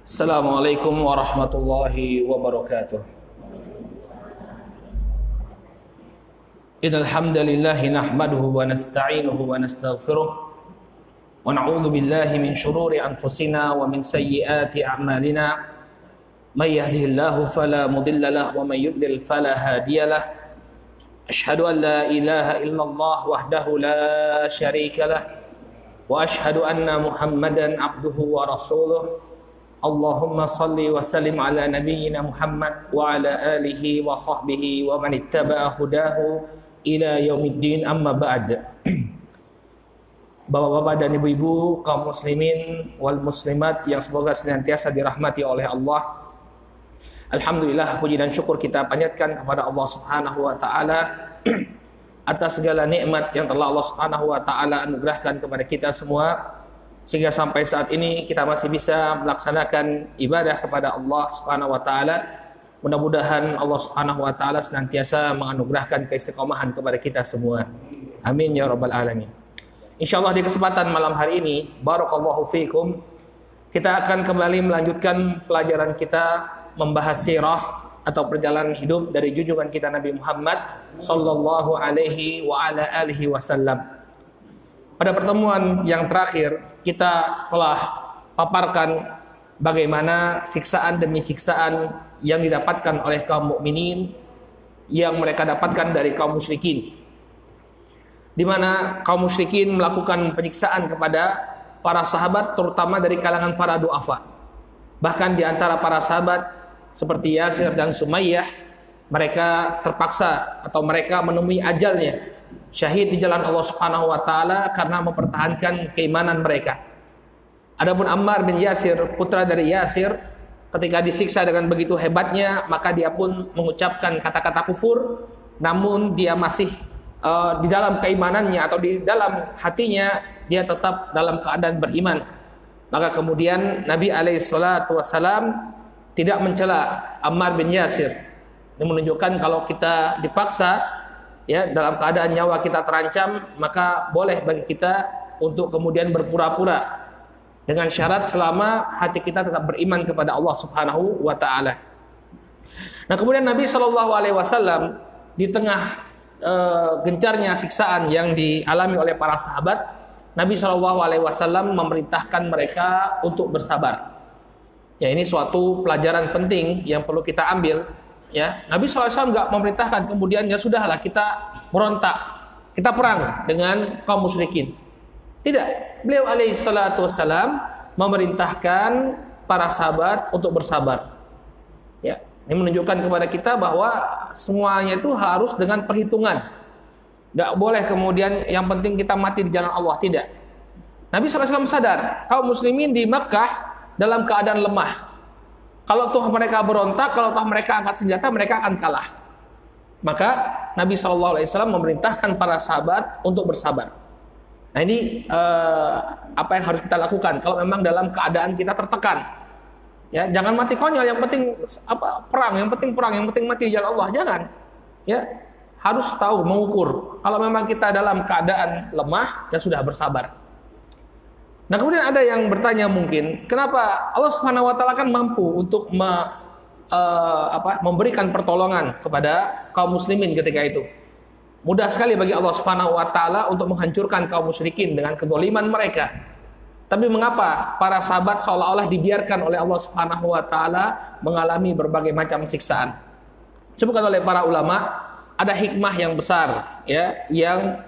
Assalamualaikum warahmatullahi wabarakatuh. Innal hamdalillah nahmaduhu wa nasta'inuhu wa nastaghfiruh wa na'udzu billahi min shururi anfusina wa min sayyiati a'malina. May yahdihillahu fala mudilla lahu wa may yudlil fala hadiya lahu. Asyhadu an la ilaha illallah wahdahu la syarika lahu wa asyhadu anna Muhammadan abduhu wa rasuluh. Allahumma salli wa sallim ala nabiyyina Muhammad wa ala alihi wa sahbihi wa man ittaba'a hudahu ila yaumiddin, amma ba'd. Bapak-bapak dan ibu-ibu, kaum muslimin wal muslimat yang semoga senantiasa dirahmati oleh Allah. Alhamdulillah, puji dan syukur kita panjatkan kepada Allah Subhanahu wa taala atas segala nikmat yang telah Allah Subhanahu wa taala anugerahkan kepada kita semua, sehingga sampai saat ini kita masih bisa melaksanakan ibadah kepada Allah Subhanahu wa taala. Mudah-mudahan Allah Subhanahu wa taala senantiasa menganugerahkan keistiqomahan kepada kita semua. Amin ya rabbal alamin. Insyaallah di kesempatan malam hari ini, barakallahu fiikum, kita akan kembali melanjutkan pelajaran kita membahas sirah atau perjalanan hidup dari junjungan kita Nabi Muhammad sallallahu alaihi wa ala alihi wasallam. Pada pertemuan yang terakhir, kita telah paparkan bagaimana siksaan demi siksaan yang didapatkan oleh kaum mukminin yang mereka dapatkan dari kaum musyrikin, di mana kaum musyrikin melakukan penyiksaan kepada para sahabat, terutama dari kalangan para du'afa. Bahkan di antara para sahabat seperti Yasir dan Sumayyah, mereka terpaksa atau mereka menemui ajalnya syahid di jalan Allah Subhanahu wa taala karena mempertahankan keimanan mereka. Adapun Ammar bin Yasir, putra dari Yasir, ketika disiksa dengan begitu hebatnya, maka dia pun mengucapkan kata-kata kufur, namun dia masih di dalam keimanannya atau di dalam hatinya dia tetap dalam keadaan beriman. Maka kemudian Nabi alaihissalatu wassalam tidak mencela Ammar bin Yasir. Ini menunjukkan kalau kita dipaksa, ya, dalam keadaan nyawa kita terancam, maka boleh bagi kita untuk kemudian berpura-pura, dengan syarat selama hati kita tetap beriman kepada Allah Subhanahu wa taala. Nah, kemudian Nabi Shallallahu alaihi wasallam di tengah gencarnya siksaan yang dialami oleh para sahabat, Nabi Shallallahu alaihi wasallam memerintahkan mereka untuk bersabar. Ya, ini suatu pelajaran penting yang perlu kita ambil. Ya, Nabi SAW nggak memerintahkan kemudian ya sudahlah kita merontak, kita perang dengan kaum musyrikin. Tidak, beliau alaihi salatu wassalam memerintahkan para sahabat untuk bersabar. Ya, ini menunjukkan kepada kita bahwa semuanya itu harus dengan perhitungan. Nggak boleh kemudian yang penting kita mati di jalan Allah, tidak. Nabi SAW sadar kaum muslimin di Makkah dalam keadaan lemah. Kalau toh mereka berontak, kalau toh mereka angkat senjata, mereka akan kalah. Maka Nabi SAW memerintahkan para sahabat untuk bersabar. Nah, ini apa yang harus kita lakukan kalau memang dalam keadaan kita tertekan. Ya, jangan mati konyol, yang penting perang, yang penting perang, yang penting mati di jalan Allah, jangan. Ya, harus tahu mengukur. Kalau memang kita dalam keadaan lemah, ya sudah bersabar. Nah, kemudian ada yang bertanya mungkin, kenapa Allah Subhanahu wa taala kan mampu untuk memberikan pertolongan kepada kaum muslimin ketika itu. Mudah sekali bagi Allah Subhanahu wa taala untuk menghancurkan kaum musyrikin dengan kezaliman mereka. Tapi mengapa para sahabat seolah-olah dibiarkan oleh Allah Subhanahu wa taala mengalami berbagai macam siksaan? Disebutkan oleh para ulama, ada hikmah yang besar, ya, yang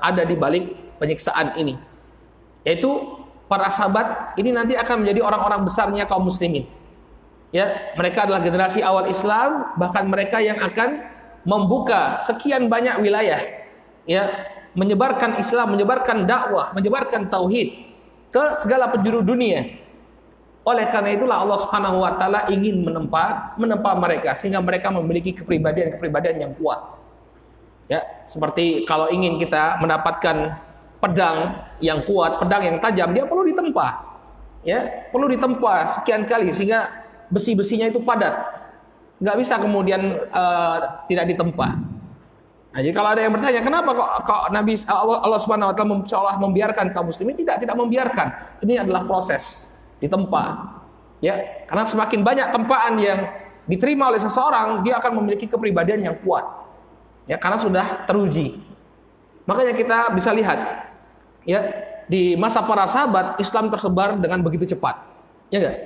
ada di balik penyiksaan ini. Yaitu para sahabat ini nanti akan menjadi orang-orang besarnya kaum muslimin. Ya, mereka adalah generasi awal Islam, bahkan mereka yang akan membuka sekian banyak wilayah, ya, menyebarkan Islam, menyebarkan dakwah, menyebarkan tauhid ke segala penjuru dunia. Oleh karena itulah Allah Subhanahu wa taala ingin menempa mereka sehingga mereka memiliki kepribadian yang kuat. Ya, seperti kalau ingin kita mendapatkan pedang yang kuat, pedang yang tajam, dia perlu ditempa. Ya, perlu ditempa sekian kali sehingga besi-besinya itu padat. Nggak bisa kemudian tidak ditempa. Nah, jadi kalau ada yang bertanya, kenapa kok Nabi Allah Subhanahu wa taala seolah membiarkan kaum muslimin? Tidak membiarkan. Ini adalah proses ditempa. Ya, karena semakin banyak tempaan yang diterima oleh seseorang, dia akan memiliki kepribadian yang kuat. Ya, karena sudah teruji. Makanya kita bisa lihat, ya, di masa para sahabat Islam tersebar dengan begitu cepat. Ya enggak?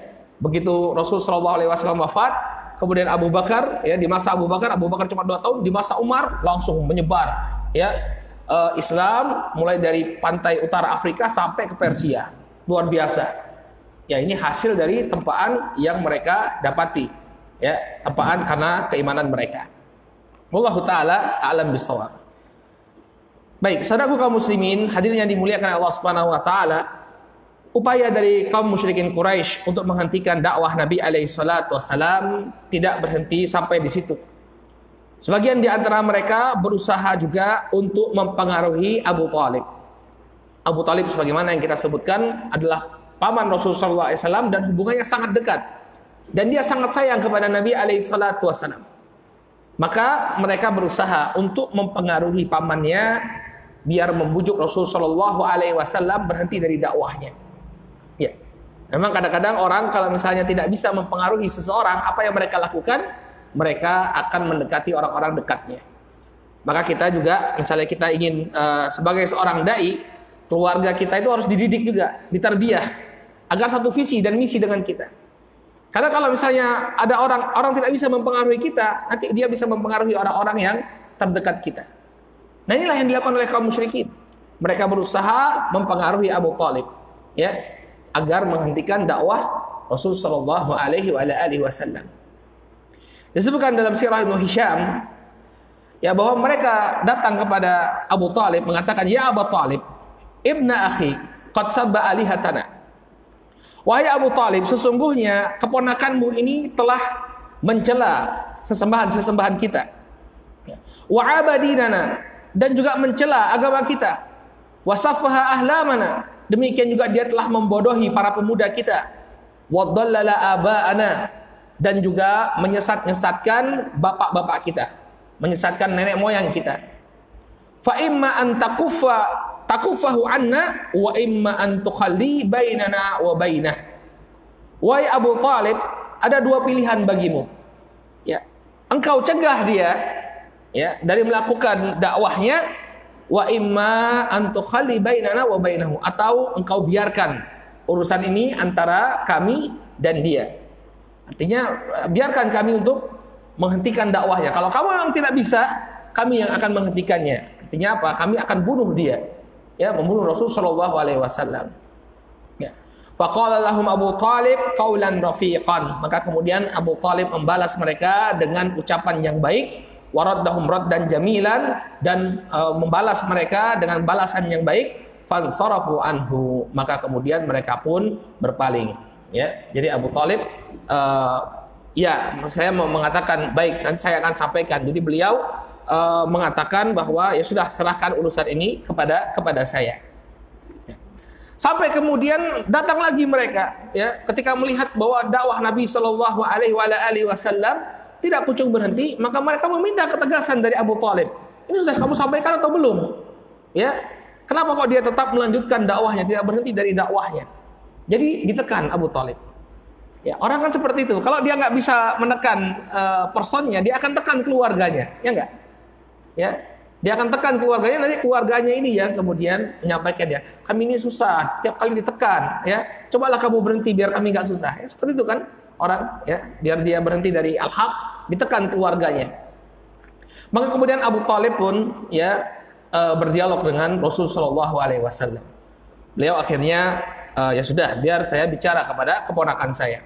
Begitu Rasul sallallahu alaihi wasallam wafat, kemudian Abu Bakar, ya, di masa Abu Bakar cuma 2 tahun, di masa Umar langsung menyebar, ya, Islam mulai dari pantai utara Afrika sampai ke Persia. Luar biasa. Ya, ini hasil dari tempaan yang mereka dapati. Ya, tempaan karena keimanan mereka. Wallahu taala a'lam bissawab. Baik, saudaraku kaum muslimin, hadirin yang dimuliakan Allah Subhanahu wa taala, upaya dari kaum musyrikin Quraisy untuk menghentikan dakwah Nabi alaihi salatu wasalam tidak berhenti sampai di situ. Sebagian di antara mereka berusaha juga untuk mempengaruhi Abu Thalib. Abu Thalib sebagaimana yang kita sebutkan adalah paman Rasulullah SAW dan hubungannya sangat dekat. Dan dia sangat sayang kepada Nabi SAW. Maka mereka berusaha untuk mempengaruhi pamannya biar membujuk Rasulullah SAW berhenti dari dakwahnya. Ya, memang kadang-kadang orang kalau misalnya tidak bisa mempengaruhi seseorang, apa yang mereka lakukan? Mereka akan mendekati orang-orang dekatnya. Maka kita juga, misalnya kita ingin sebagai seorang dai, keluarga kita itu harus dididik juga, ditarbiyah agar satu visi dan misi dengan kita. Karena kalau misalnya ada orang tidak bisa mempengaruhi kita, nanti dia bisa mempengaruhi orang-orang yang terdekat kita. Nah, inilah yang dilakukan oleh kaum musyrikin. Mereka berusaha mempengaruhi Abu Thalib, ya, agar menghentikan dakwah Rasul sallallahu alaihi wasallam. Disebutkan dalam sirah Ibnu Hisham, ya, bahwa mereka datang kepada Abu Thalib mengatakan, "Ya Abu Thalib, ibna akhi, qad sabba alihatana." Wahai Abu Thalib, sesungguhnya keponakanmu ini telah mencela sesembahan-sesembahan kita. Wa abadinana, dan juga mencela agama kita. Wa saffaha ahlamana, demikian juga dia telah membodohi para pemuda kita. Wa dhallala aba'ana, dan juga menyesatkan bapak-bapak kita, menyesatkan nenek moyang kita. Fa imma an takufahu anna wa imma an tukhalli bainana wa bainah. Wahai Abu Thalib, ada 2 pilihan bagimu. Ya, engkau cegah dia, ya, dari melakukan dakwahnya, wa imma an tukhalli bainana wa bainahu, atau engkau biarkan urusan ini antara kami dan dia. Artinya biarkan kami untuk menghentikan dakwahnya. Kalau kamu memang tidak bisa, kami yang akan menghentikannya. Artinya apa? Kami akan bunuh dia. Ya, membunuh Rasul sallallahu alaihi wasallam. Ya. Faqala lahum Abu Thalib qaulan rafiqan. Maka kemudian Abu Thalib membalas mereka dengan ucapan yang baik, waraddahum raddan jamilan, dan membalas mereka dengan balasan yang baik, fansarafu anhu. Maka kemudian mereka pun berpaling. Ya. Jadi Abu Thalib ya, saya mau mengatakan baik, nanti saya akan sampaikan. Jadi beliau mengatakan bahwa ya sudah, serahkan urusan ini kepada saya. Sampai kemudian datang lagi mereka, ya, ketika melihat bahwa dakwah Nabi Shallallahu Alaihi Wasallam tidak kunjung berhenti, maka mereka meminta ketegasan dari Abu Thalib. Ini sudah kamu sampaikan atau belum? Ya, kenapa kok dia tetap melanjutkan dakwahnya, tidak berhenti dari dakwahnya? Jadi ditekan Abu Thalib. Ya, orang kan seperti itu. Kalau dia nggak bisa menekan personnya, dia akan tekan keluarganya, ya nggak? Ya, dia akan tekan keluarganya, nanti keluarganya ini yang kemudian menyampaikan dia, kami ini susah, tiap kali ditekan, ya, cobalah kamu berhenti biar kami nggak susah. Ya, seperti itu kan orang, ya, biar dia berhenti dari al-haq, ditekan keluarganya. Maka kemudian Abu Thalib pun, ya, berdialog dengan Rasulullah SAW. Beliau akhirnya ya sudah, biar saya bicara kepada keponakan saya.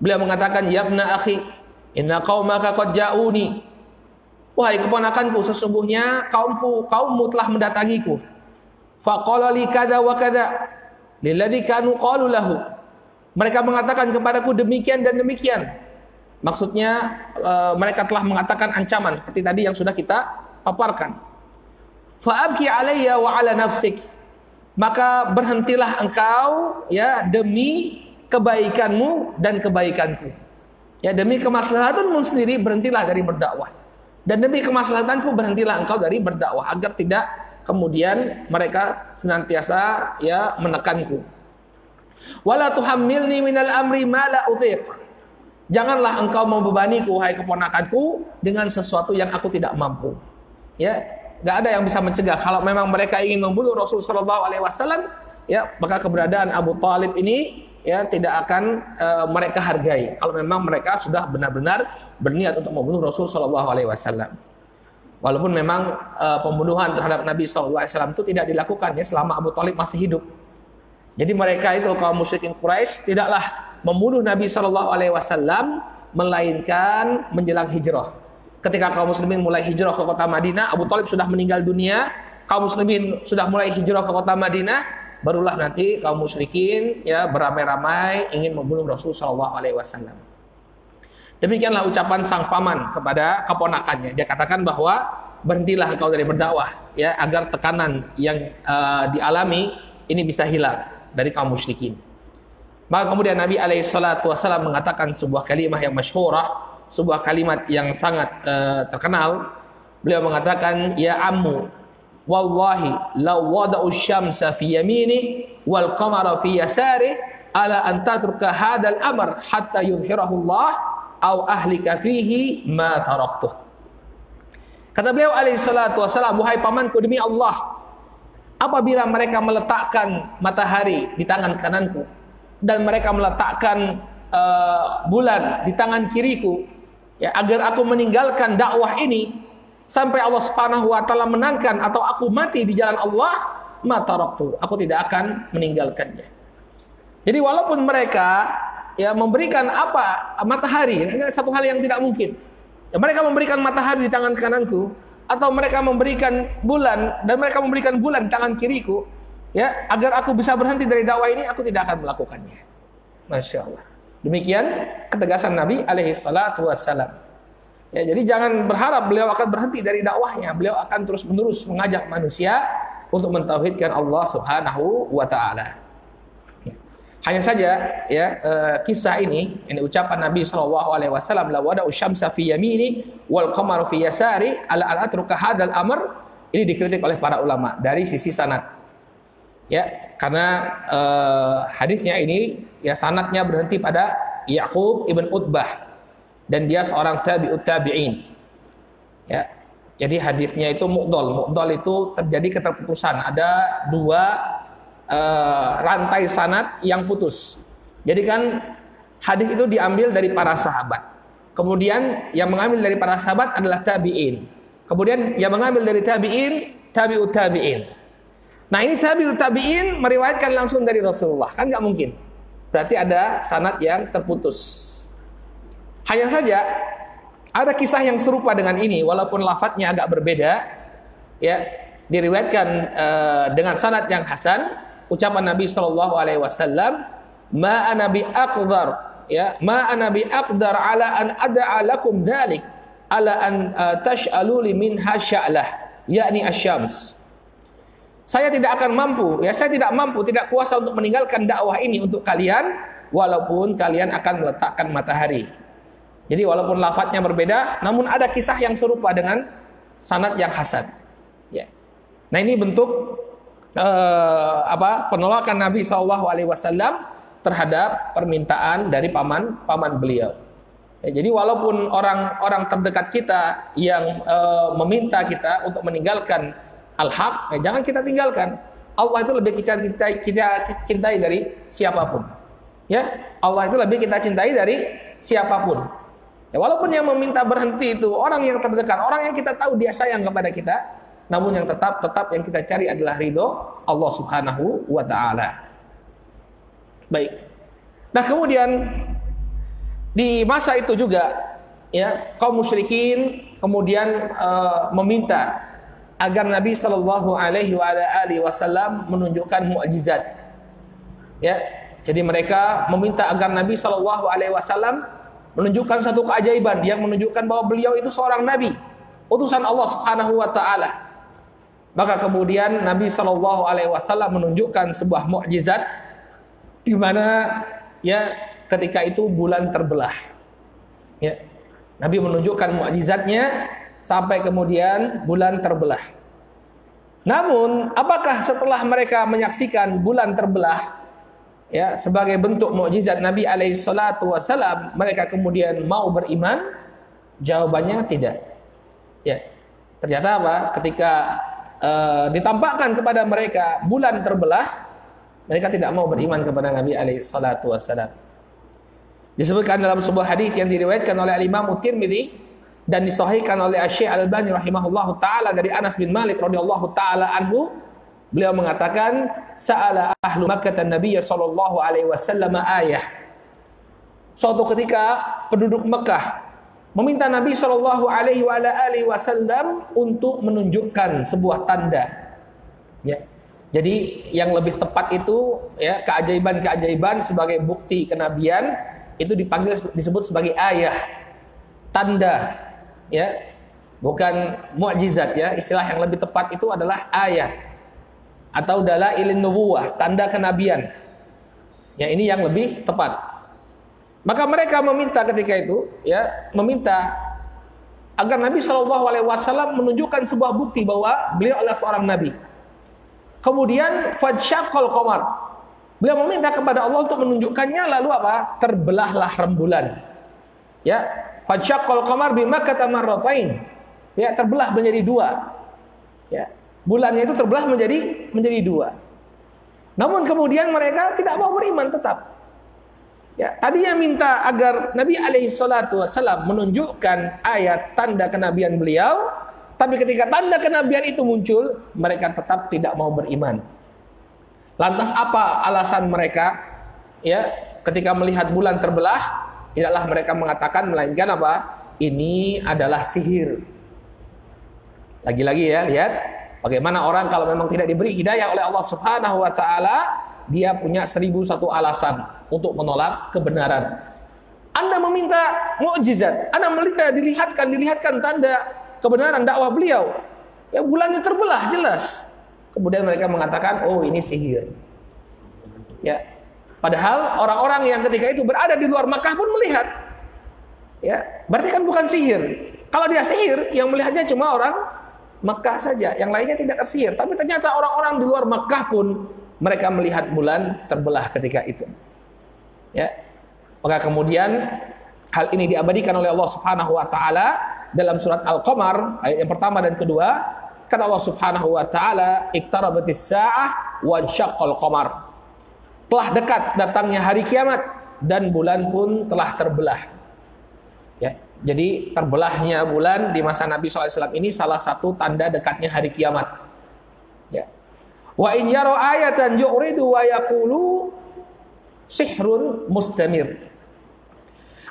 Beliau mengatakan, ya ibna akhi, inna qaumaka qad ja'uni. Wahai keponakanku, sesungguhnya kaummu telah mendatangiku. Faqala li kada wa kada lilladzi kanu qalu lahu. Mereka mengatakan kepadaku demikian dan demikian. Maksudnya mereka telah mengatakan ancaman seperti tadi yang sudah kita paparkan. Fa abki alayya wa ala nafsik. Maka berhentilah engkau, ya, demi kebaikanmu dan kebaikanku. Ya, demi kemaslahatanmu sendiri berhentilah dari berdakwah. Dan demi kemaslahatanku berhentilah engkau dari berdakwah, agar tidak kemudian mereka senantiasa, ya, menekanku. Wala tuhammilni minal amri ma la uthiq. Janganlah engkau membebaniku wahai keponakanku dengan sesuatu yang aku tidak mampu. Ya, enggak ada yang bisa mencegah kalau memang mereka ingin membunuh Rasul sallallahu alaihi wasallam, ya, maka keberadaan Abu Thalib ini ya tidak akan mereka hargai kalau memang mereka sudah benar-benar berniat untuk membunuh Rasul sallallahu alaihi wasallam. Walaupun memang pembunuhan terhadap Nabi sallallahu alaihi wasallam itu tidak dilakukan ya selama Abu Thalib masih hidup. Jadi mereka itu kaum musyrikin Quraisy tidaklah membunuh Nabi sallallahu alaihi wasallam melainkan menjelang hijrah. Ketika kaum muslimin mulai hijrah ke kota Madinah, Abu Thalib sudah meninggal dunia, kaum muslimin sudah mulai hijrah ke kota Madinah, barulah nanti kaum musyrikin ya beramai-ramai ingin membunuh Rasul sallallahu alaihi wasallam. Demikianlah ucapan sang paman kepada keponakannya. Dia katakan bahwa berhentilah engkau dari berdakwah ya agar tekanan yang dialami ini bisa hilang dari kaum musyrikin. Maka kemudian Nabi alaihi salatu wasallam mengatakan sebuah kalimat yang masyhurah, sebuah kalimat yang sangat terkenal. Beliau mengatakan, ya ammu, wallahi law wada'u syamsa fi yamini wal qamara fi yasari ala an tatruka hadzal amr hatta yuzhirahu Allah aw ahlika fihi ma taraktuh. Kata beliau alaihi salatu wasallam, wahai pamanku, demi Allah, apabila mereka meletakkan matahari di tangan kananku dan mereka meletakkan bulan di tangan kiriku, ya, agar aku meninggalkan dakwah ini sampai Allah Subhanahu wa taala menangkan atau aku mati di jalan Allah, ma taraktu, aku tidak akan meninggalkannya. Jadi walaupun mereka ya memberikan apa matahari, ini satu hal yang tidak mungkin. Ya, mereka memberikan matahari di tangan kananku atau mereka memberikan bulan dan mereka memberikan bulan di tangan kiriku, ya, agar aku bisa berhenti dari dakwah ini, aku tidak akan melakukannya. Masya Allah. Demikian ketegasan Nabi alaihi salatu wassalam. Ya, jadi jangan berharap beliau akan berhenti dari dakwahnya. Beliau akan terus-menerus mengajak manusia untuk mentauhidkan Allah Subhanahu wa taala. Hanya saja ya kisah ini ucapan Nabi sallallahu alaihi wasallam, la wada'u syamsa fi yamini wal qamaru fi yasari ala an atruka hadzal amr, ini dikritik oleh para ulama dari sisi sanad. Ya, karena hadisnya ini ya sanadnya berhenti pada Ya'qub ibn Utbah dan dia seorang tabi'ut tabi'in. Ya. Jadi hadisnya itu mu'dhal. Mu'dhal itu terjadi keterputusan. Ada dua rantai sanad yang putus. Jadi kan hadis itu diambil dari para sahabat. Kemudian yang mengambil dari para sahabat adalah tabi'in. Kemudian yang mengambil dari tabi'in, tabi'ut tabi'in. Nah, ini tabi'ut tabi'in meriwayatkan langsung dari Rasulullah. Kan nggak mungkin. Berarti ada sanad yang terputus. Hanya saja ada kisah yang serupa dengan ini, walaupun lafadznya agak berbeda. Ya, diriwayatkan dengan sanad yang hasan. Ucapan Nabi sallallahu alaihi wasallam, ma ana bi aqdar, ya, ma ana bi aqdar ala an ad'a lakum dzalik ala an tash'alu li minha sya'lah, yakni asy-syams. Saya tidak akan mampu, ya, saya tidak mampu, tidak kuasa untuk meninggalkan dakwah ini untuk kalian walaupun kalian akan meletakkan matahari. Jadi walaupun lafadznya berbeda, namun ada kisah yang serupa dengan sanad yang hasan. Ya. Nah, ini bentuk penolakan Nabi SAW terhadap permintaan dari paman beliau. Ya, jadi walaupun orang terdekat kita yang meminta kita untuk meninggalkan al-haq, ya, jangan kita tinggalkan. Allah itu lebih kita cintai dari siapapun. Ya, Allah itu lebih kita cintai dari siapapun. Ya, walaupun yang meminta berhenti itu orang yang terdekat, orang yang kita tahu dia sayang kepada kita, namun yang tetap yang kita cari adalah ridho Allah Subhanahu wa taala. Baik. Nah, kemudian di masa itu juga ya kaum musyrikin kemudian meminta agar Nabi sallallahu alaihi wasallam menunjukkan mukjizat. Ya. Jadi mereka meminta agar Nabi sallallahu alaihi wasallam menunjukkan satu keajaiban yang menunjukkan bahwa beliau itu seorang nabi, utusan Allah Subhanahu wa taala. Maka kemudian Nabi sallallahu alaihi wasallam menunjukkan sebuah mukjizat di mana ya ketika itu bulan terbelah. Ya. Nabi menunjukkan mukjizatnya sampai kemudian bulan terbelah. Namun, apakah setelah mereka menyaksikan bulan terbelah, ya, sebagai bentuk mukjizat Nabi alaihi salatu wasalam, mereka kemudian mau beriman? Jawabannya tidak. Ya. Ternyata apa? Ketika ditampakkan kepada mereka bulan terbelah, mereka tidak mau beriman kepada Nabi alaihi salatu wasalam. Disebutkan dalam sebuah hadis yang diriwayatkan oleh Imam Tirmidzi dan disahihkan oleh Syekh Al-Albani rahimahullahu taala dari Anas bin Malik radhiyallahu taala anhu, beliau mengatakan, sa'ala ahlu Makkah an-nabiy sallallahu alaihi wasallam ayah. Suatu ketika penduduk Mekah meminta Nabi sallallahu alaihi wasallam untuk menunjukkan sebuah tanda. Ya. Jadi yang lebih tepat itu, ya, keajaiban-keajaiban sebagai bukti kenabian itu disebut sebagai ayah, tanda, ya, bukan mukjizat, ya. Istilah yang lebih tepat itu adalah ayat atau dalailin nubuwah, tanda kenabian. Ya, ini yang lebih tepat. Maka mereka meminta ketika itu, ya, meminta agar Nabi Shallallahu Alaihi Wasallam menunjukkan sebuah bukti bahwa beliau adalah seorang nabi. Kemudian fadsyaqal qamar, beliau meminta kepada Allah untuk menunjukkannya, lalu apa? Terbelahlah rembulan. Ya, fadsyaqal qamar bi Makkah marratain. Ya, terbelah menjadi dua. Ya, bulannya itu terbelah menjadi dua. Namun kemudian mereka tidak mau beriman tetap. Ya, tadinya minta agar Nabi alaihi salatu wasallam menunjukkan ayat tanda kenabian beliau, tapi ketika tanda kenabian itu muncul, mereka tetap tidak mau beriman. Lantas apa alasan mereka? Ya, ketika melihat bulan terbelah, tidaklah mereka mengatakan melainkan apa? Ini adalah sihir. Lagi-lagi ya, lihat bagaimana orang kalau memang tidak diberi hidayah oleh Allah Subhanahu wa taala, dia punya 1001 alasan untuk menolak kebenaran. Anda meminta mukjizat, Anda meminta dilihatkan tanda kebenaran dakwah beliau. Ya, bulannya terbelah jelas. Kemudian mereka mengatakan, oh ini sihir. Ya, padahal orang-orang yang ketika itu berada di luar Makkah pun melihat. Ya, berarti kan bukan sihir. Kalau dia sihir, yang melihatnya cuma orang Makkah saja, yang lainnya tidak tersihir. Tapi ternyata orang-orang di luar Makkah pun mereka melihat bulan terbelah ketika itu. Ya. Maka kemudian hal ini diabadikan oleh Allah Subhanahu wa taala dalam surat Al-Qamar ayat yang pertama dan kedua. Kata Allah Subhanahu wa taala, "Iqtarabatis saa'ah wa syaqqal qamar." Telah dekat datangnya hari kiamat dan bulan pun telah terbelah. Ya. Jadi terbelahnya bulan di masa Nabi SAW ini salah satu tanda dekatnya hari kiamat. Ya. Wa in yara ayatan yu'ridu wa yaqulu sihrun mustamir.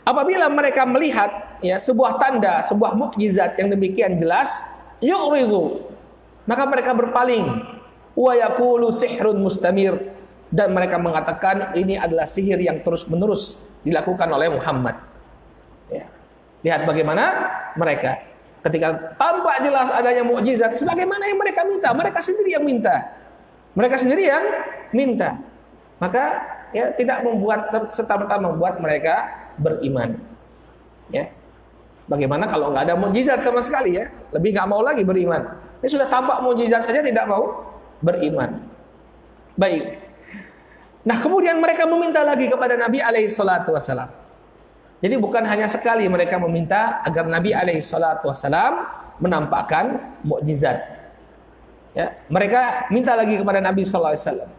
Apabila mereka melihat, ya, sebuah tanda, sebuah mukjizat yang demikian jelas, yu'ridu, maka mereka berpaling, wa yaqulu sihrun mustamir, dan mereka mengatakan ini adalah sihir yang terus-menerus dilakukan oleh Muhammad. Ya. Lihat bagaimana mereka ketika tampak jelas adanya mukjizat sebagaimana yang mereka minta, mereka sendiri yang minta. Mereka sendiri yang minta. Maka ya tidak membuat serta-merta membuat mereka beriman. Ya. Bagaimana kalau nggak ada mukjizat sama sekali, ya? Lebih nggak mau lagi beriman. Ini sudah tampak mukjizat saja tidak mau beriman. Baik. Nah, kemudian mereka meminta lagi kepada Nabi alaihi salatu wasallam. Jadi bukan hanya sekali mereka meminta agar Nabi alaihi salatu wasallam menampakkan mukjizat. Ya, mereka minta lagi kepada Nabi sallallahu alaihi wasallam.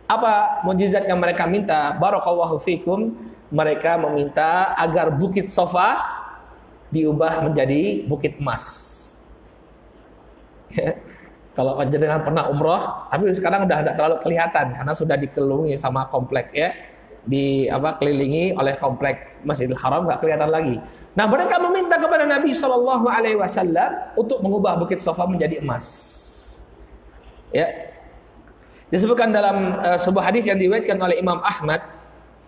Apa mukjizat yang mereka minta? Barakallahu fikum. Mereka meminta agar bukit Safa diubah menjadi bukit emas. Ya, kalau jenengan pernah umroh, tapi sekarang udah tidak terlalu kelihatan karena sudah dikelilingi sama komplek, ya, kelilingi oleh komplek Masjidil Haram, nggak kelihatan lagi. Nah, mereka meminta kepada Nabi Shallallahu Alaihi Wasallam untuk mengubah bukit Safa menjadi emas. Ya, disebutkan dalam sebuah hadis yang diriwayatkan oleh Imam Ahmad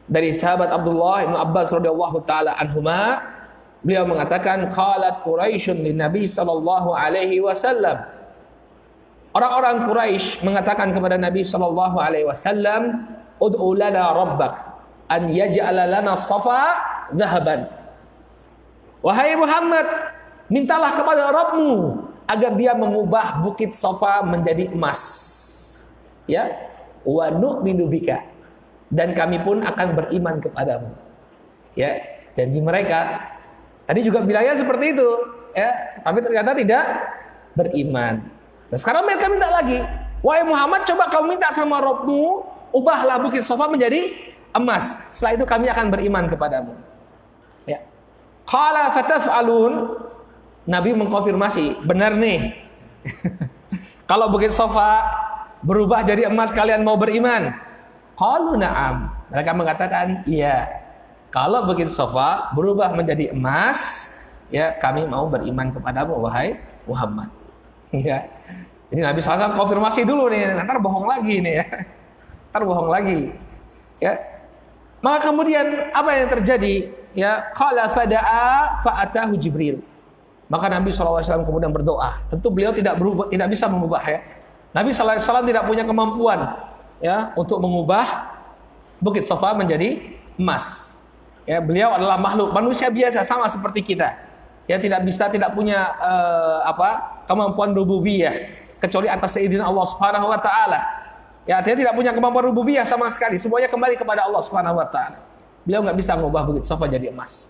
dari sahabat Abdullah bin Abbas radhiyallahu taala anhuma, beliau mengatakan, qalat Quraisyun lin Nabi sallallahu alaihi wasallam. Orang-orang Quraisy mengatakan kepada Nabi sallallahu alaihi wasallam, ud'u lana rabbak an yaj'ala lana safa dhahaban. Wahai Muhammad, mintalah kepada Rabbmu agar dia mengubah bukit Safa menjadi emas. Ya, wa nu'minu bika. dan kami pun akan beriman kepadamu. Ya, janji mereka. Tadi juga bilangnya seperti itu, ya, tapi ternyata tidak beriman. Nah, sekarang mereka minta lagi, wahai Muhammad, coba kamu minta sama Rabbmu, ubahlah Bukit Safa menjadi emas. Setelah itu kami akan beriman kepadamu. Ya. Qala fataf'alun. Nabi mengkonfirmasi, benar nih. Kalau Bukit Safa berubah jadi emas, kalian mau beriman? Qalu na'am. Mereka mengatakan, iya. Kalau Bukit Safa berubah menjadi emas, ya kami mau beriman kepadamu, wahai Muhammad. Ya. Jadi Nabi SAW konfirmasi dulu nih, ntar bohong lagi nih ya. Ntar bohong lagi. Ya. Maka kemudian apa yang terjadi? Ya, qala fada'a fa'atahu Jibril. Maka Nabi SAW kemudian berdoa. Tentu beliau tidak bisa mengubah ya. Nabi SAW tidak punya kemampuan ya untuk mengubah Bukit Safa menjadi emas. Ya, beliau adalah makhluk manusia biasa sama seperti kita. Ya, tidak punya kemampuan rububiyah kecuali atas seizin Allah Subhanahu wa taala. Ya, artinya tidak punya kemampuan rububiyah sama sekali. Semuanya kembali kepada Allah Subhanahu wa taala. Beliau nggak bisa mengubah Bukit Safa jadi emas.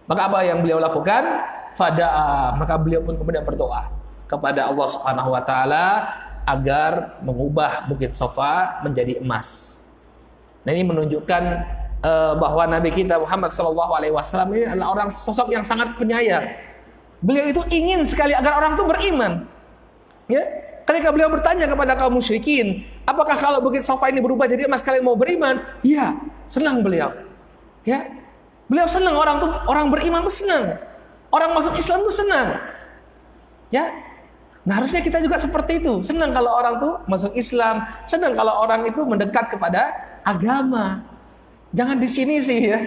Maka apa yang beliau lakukan? Fada'a, maka beliau pun kemudian berdoa kepada Allah Subhanahu wa taala agar mengubah Bukit Safa menjadi emas. Nah, ini menunjukkan bahwa Nabi kita Muhammad SAW ini adalah orang sosok yang sangat penyayang. Beliau itu ingin sekali agar orang itu beriman. Ya, ketika beliau bertanya kepada kaum musyrikin, apakah kalau Bukit Safa ini berubah jadi emas kalian mau beriman? Iya, senang beliau. Ya, beliau senang orang beriman itu senang. Orang masuk Islam itu senang. Ya, nah harusnya kita juga seperti itu. Senang kalau orang tuh masuk Islam, senang kalau orang itu mendekat kepada agama. Jangan di sini sih ya.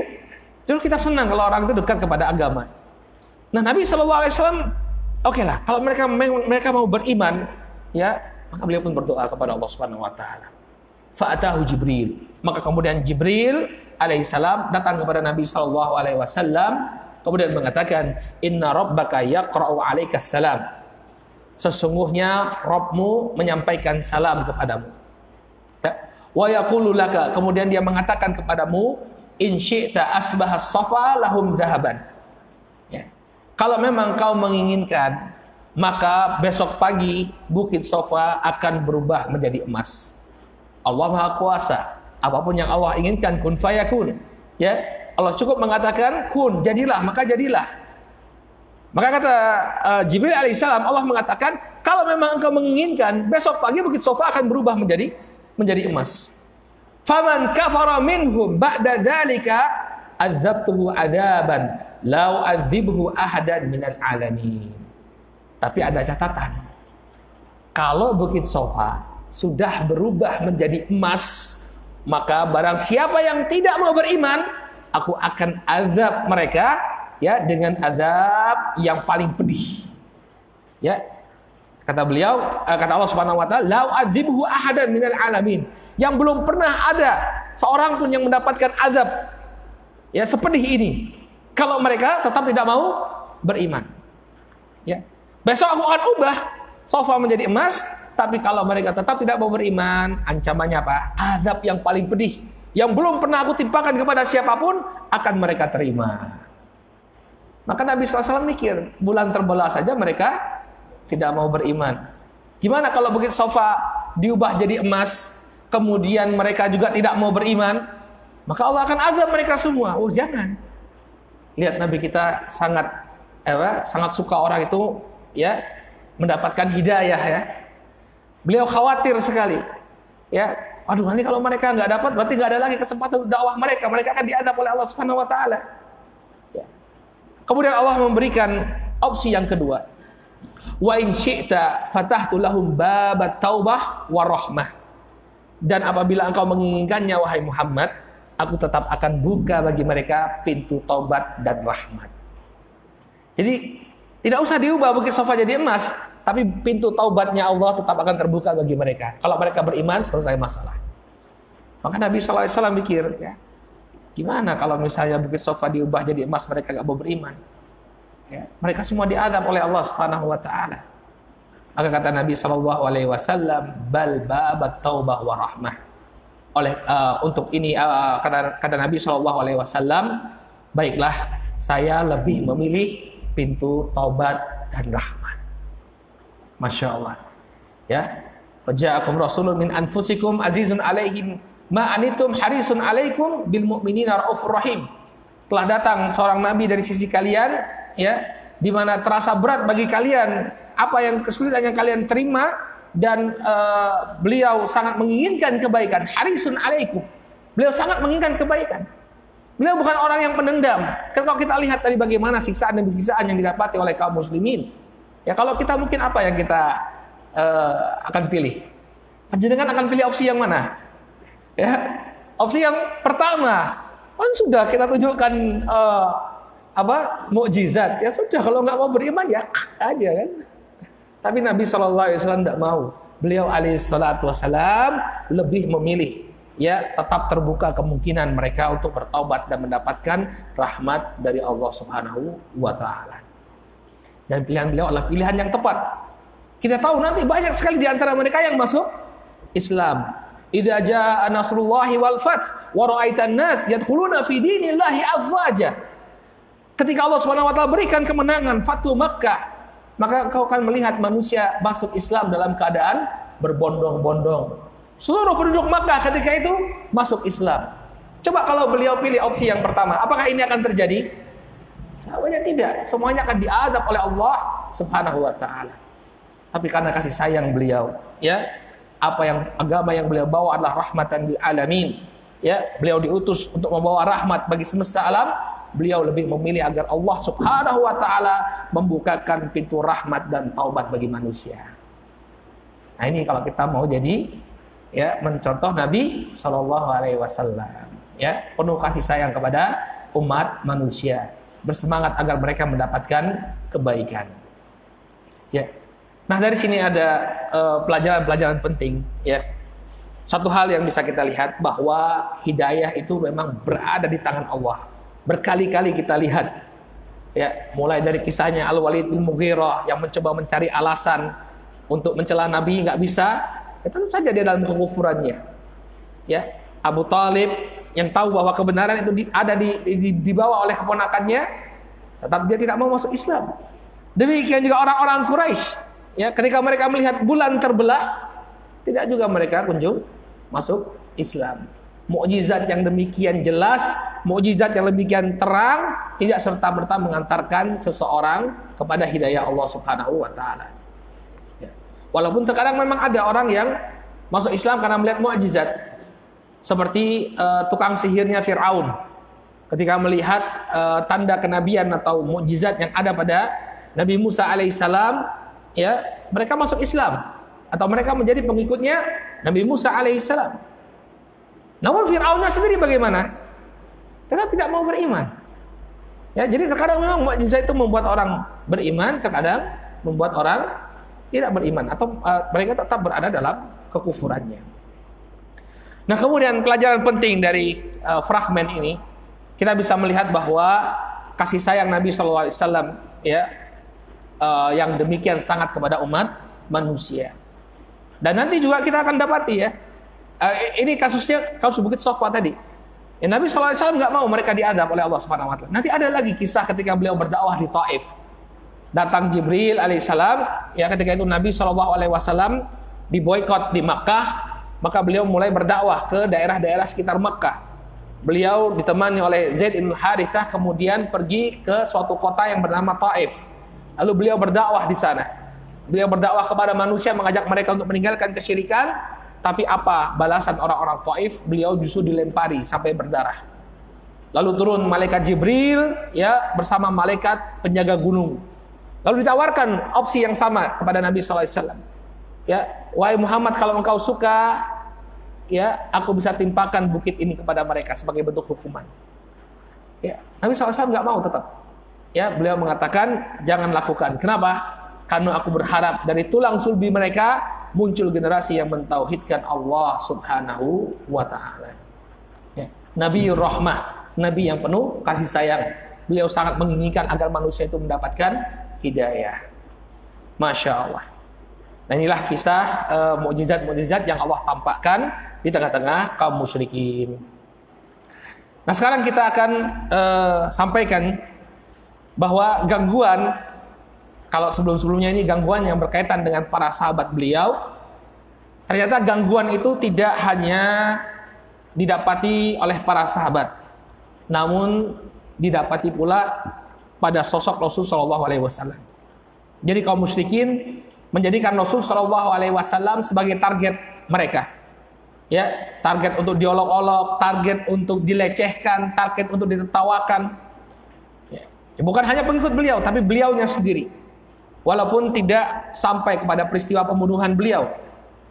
Justru kita senang kalau orang itu dekat kepada agama. Nah, Nabi SAW, oke lah, kalau mereka mau beriman, ya, maka beliau pun berdoa kepada Allah Subhanahu Wa Taala. Fa'atahu Jibril. Maka kemudian Jibril alaihissalam datang kepada Nabi SAW, kemudian mengatakan, Inna Rabbaka yaqra'u 'alaikas salam. Sesungguhnya Rabbmu menyampaikan salam kepadamu. Wa yaqulu laka, kemudian dia mengatakan kepadamu, in syi'ta asbahas safa lahum dahaban. Ya. Kalau memang kau menginginkan, maka besok pagi Bukit Safa akan berubah menjadi emas. Allah Maha Kuasa. Apapun yang Allah inginkan, kun fayakun. Ya, Allah cukup mengatakan kun, jadilah, maka jadilah. Maka kata Jibril alaihissalam, Allah mengatakan, kalau memang engkau menginginkan, besok pagi Bukit Safa akan berubah menjadi emas. Faman kafara minhum ba'da dzalika adzabtuhu adaban la u'adzibhu ahadan minal alamin. Tapi ada catatan. Kalau Bukit Safa sudah berubah menjadi emas, maka barang siapa yang tidak mau beriman, aku akan azab mereka ya dengan azab yang paling pedih. Ya. Kata beliau, kata Allah Subhanahu wa taala, la u'adzibhu ahadan minal alamin. Yang belum pernah ada seorang pun yang mendapatkan azab ya sepedih ini kalau mereka tetap tidak mau beriman. Ya. Besok aku akan ubah Safa menjadi emas, tapi kalau mereka tetap tidak mau beriman, ancamannya apa? Azab yang paling pedih yang belum pernah aku timpakan kepada siapapun akan mereka terima. Maka Nabi SAW mikir, bulan terbelah saja mereka tidak mau beriman. Gimana kalau Bukit Safa diubah jadi emas, kemudian mereka juga tidak mau beriman? Maka Allah akan azab mereka semua. Oh, jangan. Lihat Nabi kita sangat suka orang itu ya mendapatkan hidayah ya. Beliau khawatir sekali. Ya, aduh nanti kalau mereka nggak dapat, berarti nggak ada lagi kesempatan dakwah mereka. Mereka akan diadab oleh Allah Subhanahu Wa Taala. Ya. Kemudian Allah memberikan opsi yang kedua. Wa in syi'ta fatahtu lahum babat taubah wa rahmah. Dan apabila engkau menginginkannya wahai Muhammad, aku tetap akan buka bagi mereka pintu taubat dan rahmat. Jadi tidak usah diubah Bukit Safa jadi emas, tapi pintu taubatnya Allah tetap akan terbuka bagi mereka. Kalau mereka beriman, selesai masalah. Maka Nabi SAW mikir, ya, gimana kalau misalnya Bukit Safa diubah jadi emas, mereka gak mau beriman? Ya, mereka semua diadab oleh Allah Subhanahu Wa Taala. Maka kata Nabi SAW, bal babat taubah wa rahmah. untuk ini kata Nabi SAW, baiklah saya lebih memilih pintu taubat dan rahmat. Masya Allah. Ya, Ja'akum rasulun min anfusikum azizun alaihim ma anitum harisun alaikum bil mu'minina raufur rahim. Telah datang seorang nabi dari sisi kalian, ya, di mana terasa berat bagi kalian apa yang kesulitan yang kalian terima, dan beliau sangat menginginkan kebaikan. Harisun alaikum. Beliau sangat menginginkan kebaikan. Beliau bukan orang yang pendendam. Kan kalau kita lihat tadi bagaimana siksaan demi siksaan yang didapati oleh kaum muslimin. Ya, kalau kita mungkin apa yang kita akan pilih? Panjenengan akan pilih opsi yang mana? Ya, opsi yang pertama. Kan sudah kita tunjukkan mukjizat. Ya sudah, kalau nggak mau beriman ya aja kan. Tapi Nabi SAW tidak mau. Beliau alaihissalam lebih memilih, ya, tetap terbuka kemungkinan mereka untuk bertaubat dan mendapatkan rahmat dari Allah Subhanahu wa Ta'ala. Dan pilihan beliau adalah pilihan yang tepat. Kita tahu nanti banyak sekali di antara mereka yang masuk Islam. Idza jaa nasrullahi wal fath wa ra'aitan nas yadkhuluna fi dinillahi afwaja. Ketika Allah Subhanahu wa Ta'ala berikan kemenangan Fatu Makkah, maka kau akan melihat manusia masuk Islam dalam keadaan berbondong-bondong. Seluruh penduduk Makkah ketika itu masuk Islam. Coba kalau beliau pilih opsi yang pertama, apakah ini akan terjadi? Jawabannya tidak. Semuanya akan diazab oleh Allah Subhanahu wa Ta'ala. Tapi karena kasih sayang beliau, ya, agama yang beliau bawa adalah rahmatan lil alamin. Ya, beliau diutus untuk membawa rahmat bagi semesta alam. Beliau lebih memilih agar Allah Subhanahu wa Ta'ala membukakan pintu rahmat dan taubat bagi manusia. Nah, ini kalau kita mau jadi, ya, mencontoh Nabi SAW, ya, penuh kasih sayang kepada umat manusia, bersemangat agar mereka mendapatkan kebaikan. Ya. Nah, dari sini ada pelajaran-pelajaran penting, ya. Satu hal yang bisa kita lihat bahwa hidayah itu memang berada di tangan Allah. Berkali-kali kita lihat, ya, mulai dari kisahnya Al-Walid bin Mughirah yang mencoba mencari alasan untuk mencela Nabi, nggak bisa, ya, tentu saja dia dalam kekufurannya. Ya, Abu Talib yang tahu bahwa kebenaran itu ada dibawa oleh keponakannya, tetap dia tidak mau masuk Islam. Demikian juga orang-orang Quraisy. Ya, ketika mereka melihat bulan terbelah, tidak juga mereka kunjung masuk Islam. Mukjizat yang demikian jelas, mukjizat yang demikian terang, tidak serta-merta mengantarkan seseorang kepada hidayah Allah Subhanahu wa Ta'ala. Ya. Walaupun terkadang memang ada orang yang masuk Islam karena melihat mukjizat, seperti tukang sihirnya Fir'aun. Ketika melihat tanda kenabian atau mukjizat yang ada pada Nabi Musa alaihissalam, ya, mereka masuk Islam atau mereka menjadi pengikutnya Nabi Musa alaihissalam. Namun Fir'aunnya sendiri bagaimana? Dia tidak mau beriman. Ya, jadi terkadang memang mukjizat itu membuat orang beriman, terkadang membuat orang tidak beriman atau mereka tetap berada dalam kekufurannya. Nah, kemudian pelajaran penting dari fragmen ini, kita bisa melihat bahwa kasih sayang Nabi SAW, ya, yang demikian sangat kepada umat manusia. Dan nanti juga kita akan dapati, ya, ini kasusnya kasus Bukit Sofa tadi. Ya, Nabi SAW nggak mau mereka diadab oleh Allah Subhanahu Wa Taala. Nanti ada lagi kisah ketika beliau berdakwah di Taif. Datang Jibril alaihissalam, ya, ketika itu Nabi SAW diboikot di Makkah, maka beliau mulai berdakwah ke daerah-daerah sekitar Makkah. Beliau ditemani oleh Zaid bin Harithah, kemudian pergi ke suatu kota yang bernama Taif. Lalu beliau berdakwah di sana. Beliau berdakwah kepada manusia, mengajak mereka untuk meninggalkan kesyirikan. Tapi apa balasan orang-orang Taif? Beliau justru dilempari sampai berdarah. Lalu turun malaikat Jibril, ya, bersama malaikat penjaga gunung. Lalu ditawarkan opsi yang sama kepada Nabi SAW. Ya, wahai Muhammad, kalau engkau suka, ya, aku bisa timpakan bukit ini kepada mereka sebagai bentuk hukuman. Ya, Nabi SAW nggak mau tetap. Ya, beliau mengatakan jangan lakukan. Kenapa? Karena aku berharap dari tulang sulbi mereka muncul generasi yang mentauhidkan Allah Subhanahu wa Ta'ala. Ya. Nabiur Rahmah, Nabi yang penuh kasih sayang. Beliau sangat menginginkan agar manusia itu mendapatkan hidayah. Masya Allah. Nah, inilah kisah mukjizat-mukjizat yang Allah tampakkan di tengah-tengah kaum musyrikin. Nah, sekarang kita akan sampaikan bahwa gangguan, kalau sebelum-sebelumnya ini gangguan yang berkaitan dengan para sahabat beliau, ternyata gangguan itu tidak hanya didapati oleh para sahabat, namun didapati pula pada sosok Rasul Shallallahu Alaihi Wasallam. Jadi kaum musyrikin menjadikan Rasul Shallallahu Alaihi Wasallam sebagai target mereka, ya, target untuk diolok-olok, target untuk dilecehkan, target untuk ditertawakan. Ya. Bukan hanya pengikut beliau, tapi beliaunya sendiri. Walaupun tidak sampai kepada peristiwa pembunuhan beliau,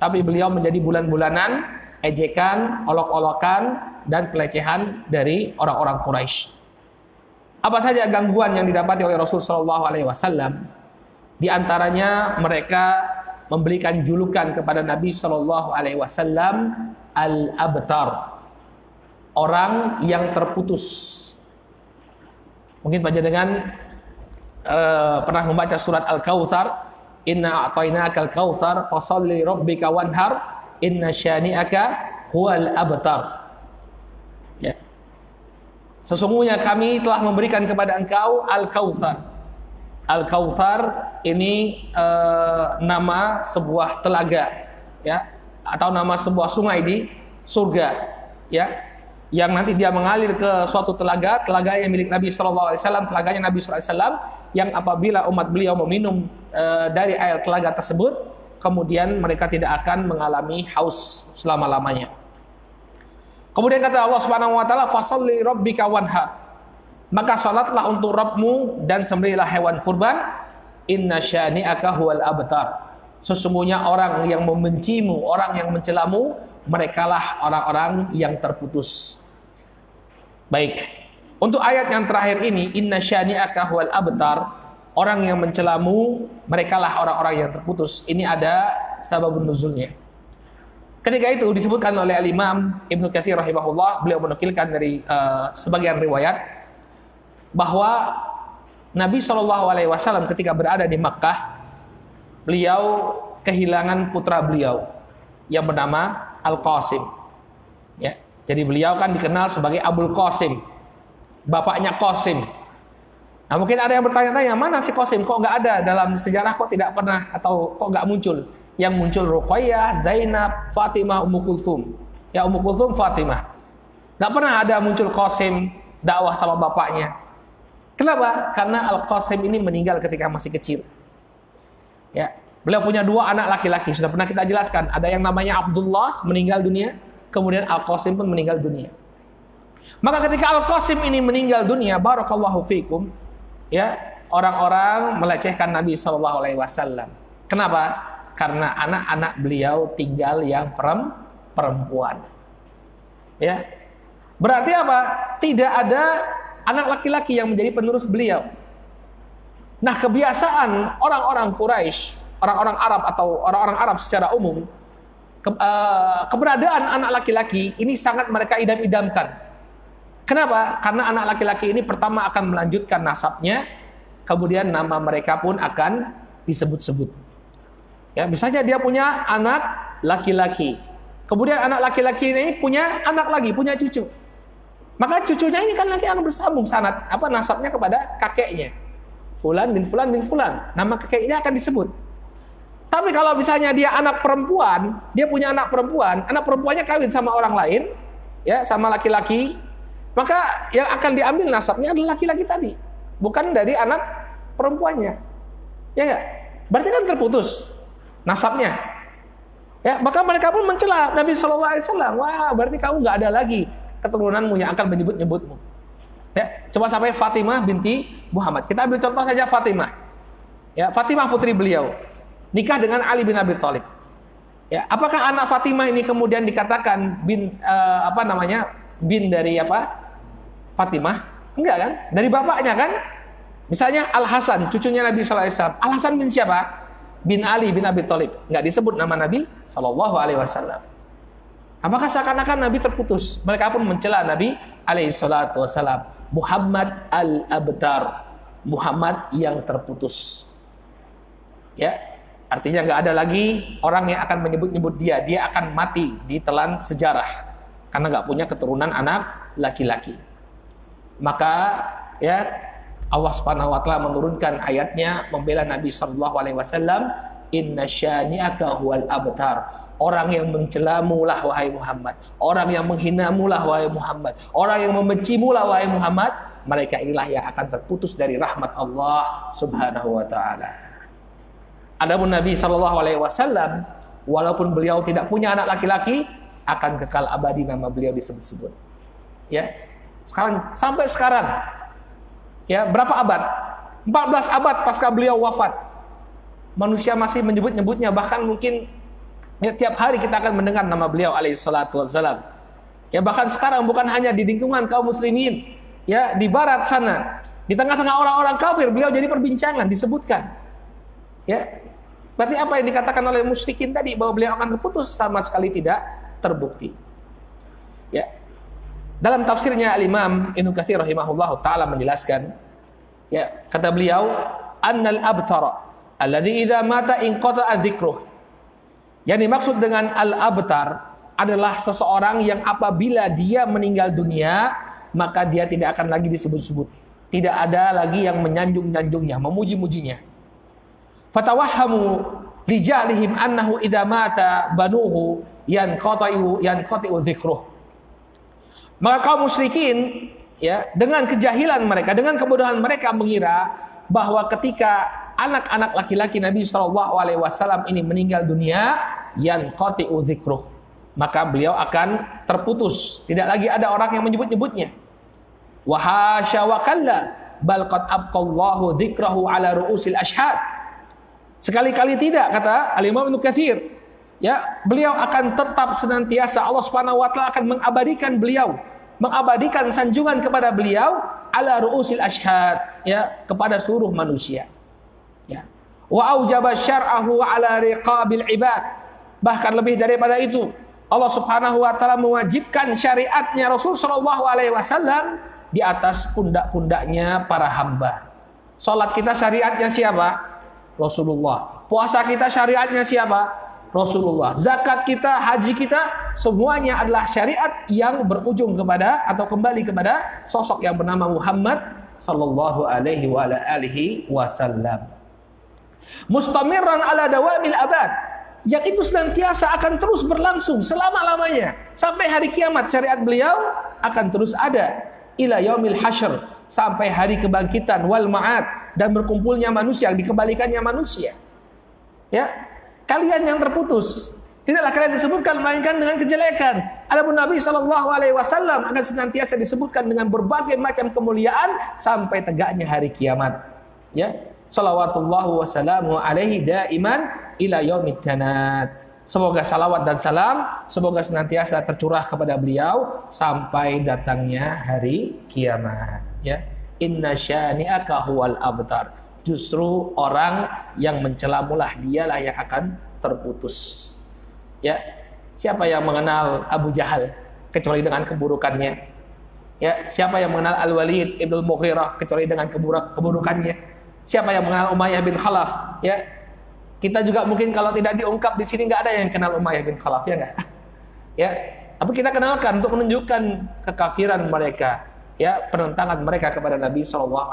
tapi beliau menjadi bulan-bulanan ejekan, olok-olokan, dan pelecehan dari orang-orang Quraisy. Apa saja gangguan yang didapati oleh Rasul Shallallahu Alaihi Wasallam? Di antaranya mereka memberikan julukan kepada Nabi Shallallahu Alaihi Wasallam Al-Abtar, orang yang terputus. Mungkin panjenengan pernah membaca surat Al-Kautsar, Inna a'tainakal kautsar fasholli rabbika wanhar inna syani'aka huwal abtar. Ya. Sesungguhnya kami telah memberikan kepada engkau Al-Kautsar. Al-Kautsar ini nama sebuah telaga, ya, atau nama sebuah sungai di surga, ya, yang nanti dia mengalir ke suatu telaga yang milik Nabi Sallallahu Alaihi Wasallam, telaganya Nabi Sallallahu Alaihi Wasallam, yang apabila umat beliau meminum dari air telaga tersebut, kemudian mereka tidak akan mengalami haus selama-lamanya. Kemudian kata Allah Subhanahu wa taala, "Fasholli rabbika wanhar." Maka salatlah untuk Rabbmu dan sembelihlah hewan kurban. Inna syani'aka huwal abtar. Sesungguhnya orang yang membencimu, orang yang mencelamu, merekalah orang-orang yang terputus. Baik. Untuk ayat yang terakhir ini, inna syani'aka huwal abtar, orang yang mencelamu, merekalah orang-orang yang terputus. Ini ada sababun nuzulnya. Ketika itu disebutkan oleh Al-Imam Ibnu Katsir rahimahullah, beliau menukilkan dari sebagian riwayat bahwa Nabi Shallallahu Alaihi Wasallam ketika berada di Makkah, beliau kehilangan putra beliau yang bernama Al-Qasim. Ya, jadi beliau kan dikenal sebagai Abul Qasim, bapaknya Qasim. Nah, mungkin ada yang bertanya-tanya, mana si Qasim? Kok nggak ada dalam sejarah? Kok tidak pernah atau kok nggak muncul? Yang muncul Ruqayyah, Zainab, Fatimah, Ummu Kulthum. Ya, Ummu Kulthum, Fatimah. Nggak pernah ada muncul Qasim dakwah sama bapaknya. Kenapa? Karena Al-Qasim ini meninggal ketika masih kecil. Ya, beliau punya dua anak laki-laki, sudah pernah kita jelaskan. Ada yang namanya Abdullah meninggal dunia, kemudian Al-Qasim pun meninggal dunia. Maka ketika Al-Qasim ini meninggal dunia, barakallahu fikum, ya, orang-orang melecehkan Nabi Shallallahu Alaihi Wasallam. Kenapa? Karena anak-anak beliau tinggal yang perempuan. Ya, berarti apa? Tidak ada anak laki-laki yang menjadi penerus beliau. Nah, kebiasaan orang-orang Quraisy, orang-orang Arab atau orang-orang Arab secara umum, keberadaan anak laki-laki ini sangat mereka idam-idamkan. Kenapa? Karena anak laki-laki ini pertama akan melanjutkan nasabnya, kemudian nama mereka pun akan disebut-sebut. Ya, misalnya dia punya anak laki-laki, kemudian anak laki-laki ini punya anak lagi, punya cucu. Maka cucunya ini kan nanti akan bersambung sanad, nasabnya kepada kakeknya. Fulan bin Fulan bin Fulan. Nama kakeknya akan disebut. Tapi kalau misalnya dia anak perempuan, dia punya anak perempuannya kawin sama orang lain, ya, sama laki-laki, maka yang akan diambil nasabnya adalah laki-laki tadi, bukan dari anak perempuannya. Ya enggak? Berarti kan terputus nasabnya. Ya, maka mereka pun mencela Nabi Shallallahu Alaihi Wasallam. Wah, berarti kamu nggak ada lagi keturunanmu yang akan menyebut-nyebutmu. Ya, coba sampai Fatimah binti Muhammad. Kita ambil contoh saja Fatimah. Ya, Fatimah putri beliau nikah dengan Ali bin Abi Thalib. Ya, apakah anak Fatimah ini kemudian dikatakan bin bin dari Fatimah? Enggak kan? Dari bapaknya kan? Misalnya Al Hasan, cucunya Nabi sallallahu alaihi wasallam. Al Hasan bin siapa? Bin Ali bin Abi Thalib. Enggak disebut nama Nabi sallallahu alaihi wasallam. Apakah seakan-akan Nabi terputus? Mereka pun mencela Nabi alaihi salatu wasallam. Muhammad al-Abtar, Muhammad yang terputus. Ya. Artinya nggak ada lagi orang yang akan menyebut-nyebut dia akan mati di telan sejarah karena nggak punya keturunan anak laki-laki. Maka ya Allah Subhanahu wa taala menurunkan ayatnya membela Nabi sallallahu alaihi wasallam, inna syani'aka huwal abtar. Orang yang mencelamu lah wahai Muhammad, orang yang menghinamu lah wahai Muhammad, orang yang membencimu lah wahai Muhammad, mereka inilah yang akan terputus dari rahmat Allah Subhanahu wa taala. Adapun Nabi sallallahu alaihi wasallam, walaupun beliau tidak punya anak laki-laki, akan kekal abadi nama beliau disebut-sebut. Ya. Sekarang sampai sekarang, ya, berapa abad? 14 abad pasca beliau wafat. Manusia masih menyebut-nyebutnya, bahkan mungkin ya, tiap hari kita akan mendengar nama beliau alaihi salatu wassalam. Ya, bahkan sekarang bukan hanya di lingkungan kaum muslimin, ya, di barat sana, di tengah-tengah orang-orang kafir beliau jadi perbincangan, disebutkan. Ya. Berarti apa yang dikatakan oleh musyrikin tadi bahwa beliau akan terputus sama sekali tidak terbukti. Ya. Dalam tafsirnya Al-Imam Ibnu Katsir rahimahullahu taala menjelaskan, ya, kata beliau, annal abtara alladzi idza mata inqata'a dzikruh. Yang dimaksud dengan al-abtar adalah seseorang yang apabila dia meninggal dunia, maka dia tidak akan lagi disebut-sebut. Tidak ada lagi yang menyanjung-nyanjungnya, memuji-mujinya. Fatawahhamu lijalihim annahu idza mata banuhu yanqati'u dzikruh. Maka kaum musyrikin, ya, dengan kejahilan mereka, dengan kebodohan mereka mengira bahwa ketika anak-anak laki-laki Nabi SAW ini meninggal dunia, yanqati'u dzikruh, maka beliau akan terputus, tidak lagi ada orang yang menyebut-nyebutnya. Wa hasya wa kalla bal qad abqallahu dzikrahu ala ru'usil ashhad. Sekali-kali tidak, kata Al-Imam Ibnu Katsir. Ya, beliau akan tetap senantiasa, Allah Subhanahu wa taala akan mengabadikan beliau, mengabadikan sanjungan kepada beliau ala ru'usil ashhad, ya, kepada seluruh manusia. Ya. Wa aujaba syar'ahu ala riqabil ibad. Bahkan lebih daripada itu, Allah Subhanahu wa taala mewajibkan syariatnya Rasul sallallahu alaihi wasallam di atas pundak-pundaknya para hamba. Salat kita syariatnya siapa? Rasulullah. Puasa kita syariatnya siapa? Rasulullah. Zakat kita, haji kita, semuanya adalah syariat yang berujung kepada atau kembali kepada sosok yang bernama Muhammad sallallahu alaihi wa ala alihi wasallam. Mustamirran ala dawamil abad, yang itu senantiasa akan terus berlangsung selama-lamanya sampai hari kiamat. Syariat beliau akan terus ada ila yaumil hasyr, sampai hari kebangkitan wal ma'ad, dan berkumpulnya manusia, dikembalikannya manusia. Ya, kalian yang terputus, tidaklah kalian disebutkan melainkan dengan kejelekan. Adapun Nabi sallallahu alaihi wasallam akan senantiasa disebutkan dengan berbagai macam kemuliaan sampai tegaknya hari kiamat. Ya, salawatullahu wassalamu alaihi daiman ila yaumid tanad. Semoga salawat dan salam semoga senantiasa tercurah kepada beliau sampai datangnya hari kiamat. Ya, inna syani'aka huwal abtar. Justru orang yang mencelamulah dialah yang akan terputus. Ya, siapa yang mengenal Abu Jahal kecuali dengan keburukannya? Ya, siapa yang mengenal Al-Walid Ibnu Mughirah kecuali dengan keburukannya? Siapa yang mengenal Umayyah bin Khalaf? Ya, kita juga mungkin kalau tidak diungkap di sini nggak ada yang kenal Umayyah bin Khalaf, ya nggak? Ya, tapi kita kenalkan untuk menunjukkan kekafiran mereka. Ya, penentangan mereka kepada Nabi SAW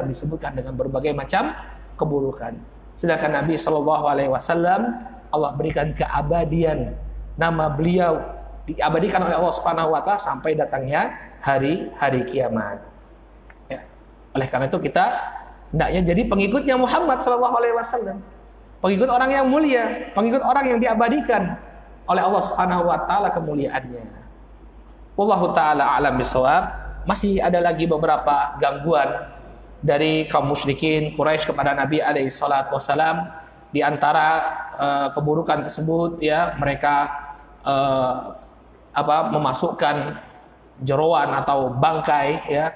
disebutkan dengan berbagai macam keburukan. Sedangkan Nabi SAW Allah berikan keabadian, nama beliau diabadikan oleh Allah Subhanahu wa taala sampai datangnya hari kiamat. Ya. Oleh karena itu kita hendaknya jadi pengikutnya Muhammad SAW, pengikut orang yang mulia, pengikut orang yang diabadikan oleh Allah Subhanahu wa taala kemuliaannya. Wallahu taala a'lam bishawab. Masih ada lagi beberapa gangguan dari kaum musyrikin Quraisy kepada Nabi alaihi salatu wasalam. Di antara keburukan tersebut, ya, mereka memasukkan jeroan atau bangkai, ya,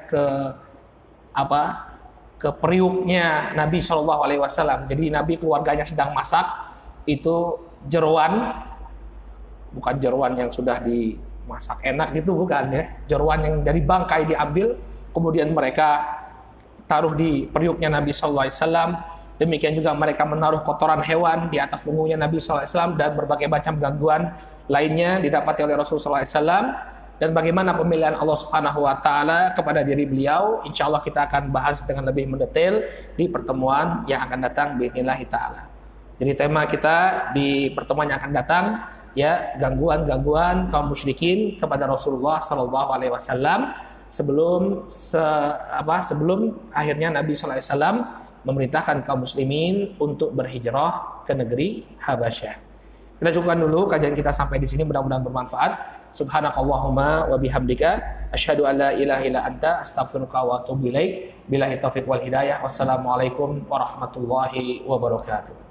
ke periuknya Nabi Shallallahu alaihi wasallam. Jadi Nabi keluarganya sedang masak, itu jeroan, bukan jeroan yang sudah dimasak enak gitu, bukan, ya. Jeroan yang dari bangkai diambil, kemudian mereka taruh di periuknya Nabi Sallallahu Alaihi Wasallam, Demikian juga mereka menaruh kotoran hewan di atas punggungnya Nabi SAW dan berbagai macam gangguan lainnya didapati oleh Rasulullah SAW. Dan bagaimana pemilihan Allah Subhanahu wa taala kepada diri beliau, insya Allah kita akan bahas dengan lebih mendetail di pertemuan yang akan datang bismillah taala. Jadi tema kita di pertemuan yang akan datang ya, gangguan-gangguan kaum musyrikin kepada Rasulullah sallallahu alaihi wasallam sebelum akhirnya Nabi sallallahu alaihi wasallam memerintahkan kaum muslimin untuk berhijrah ke negeri Habasyah. Kita cukupkan dulu kajian kita sampai di sini, mudah-mudahan bermanfaat. Subhanakallahumma wa bihamdika asyhadu an la ilaha illa anta astaghfiruka wa atubu ilaik. Billahi taufiq wal hidayah. Wassalamualaikum warahmatullahi wabarakatuh.